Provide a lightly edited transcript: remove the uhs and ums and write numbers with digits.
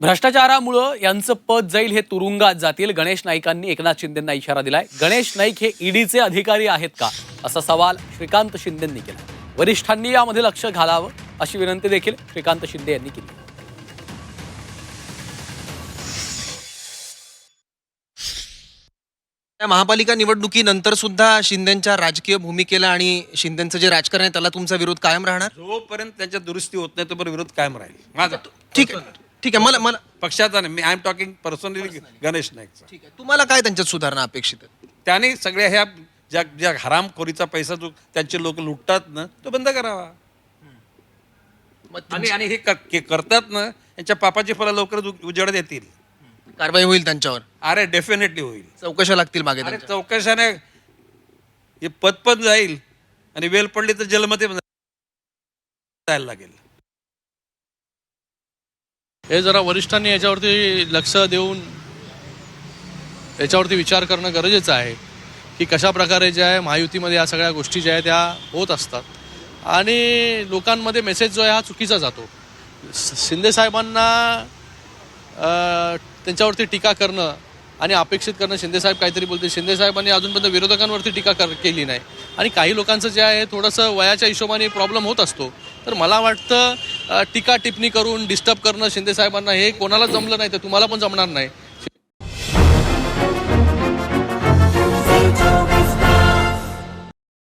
भ्रष्टाचारामुळं यांचं पद जाईल, हे तुरुंगात जातील. गणेश नाईकांनी एकनाथ शिंदेंना इशारा दिलाय. गणेश नाईक हे ईडीचे अधिकारी आहेत का, असा सवाल श्रीकांत शिंदेंनी केला. वरिष्ठांनी यामध्ये लक्ष घालावं अशी विनंती देखील श्रीकांत शिंदे यांनी केली. त्या महापालिका निवडणुकीनंतर सुद्धा शिंदेंच्या राजकीय भूमिकेला आणि शिंदेंचं जे राजकारण आहे त्याला तुमचा विरोध कायम राहणार? जोपर्यंत त्यांच्या दुरुस्ती होत नाही तोपर्यंत विरोध कायम राहील माझा. ठीक आहे, ठीक आहे. मला पक्षाचा नाही, मी I am talking personally Ganesh नाईकचा. ठीक आहे. तुम्हाला काय त्यांच्यात सुधारणा अपेक्षित आहे? त्याने सगळ्या ह्या ज्या ज्या हरामखोरीचा पैसा जो त्यांचे लोक लुटतात ना, तो बंद करावा. आणि हे करतात ना, यांच्या पापाची फळं लवकरच उजेडात येतील. कारवाई होईल त्यांच्यावर? अरे डेफिनेटली होईल. चौकशा लागतील मागे अरे त्यांच्या? चौकशाने हे पद पण जाईल आणि वेल पडली तर जेलमध्ये पण जायला लागेल. हे जरा वरिष्ठांनी याच्यावरती लक्ष देऊन याच्यावरती विचार करणं गरजेचं आहे की कशा प्रकारे जे आहे महायुतीमध्ये या सगळ्या गोष्टी ज्या आहेत त्या होत असतात आणि लोकांमध्ये मेसेज जो आहे हा चुकीचा जातो. शिंदे साहेबांना त्यांच्यावरती टीका करणं आणि अपेक्षित करणं, शिंदेसाहेब काहीतरी बोलते, शिंदेसाहेबांनी अजूनपर्यंत विरोधकांवरती टीका केली नाही. आणि काही लोकांचं जे आहे थोडंसं वयाच्या हिशोबाने प्रॉब्लेम होत असतो. तर मला वाटतं टीका टिप्पणी करून डिस्टर्ब करणं शिंदेसाहेबांना हे कोणालाच जमलं नाही, तर तुम्हाला पण जमणार नाही.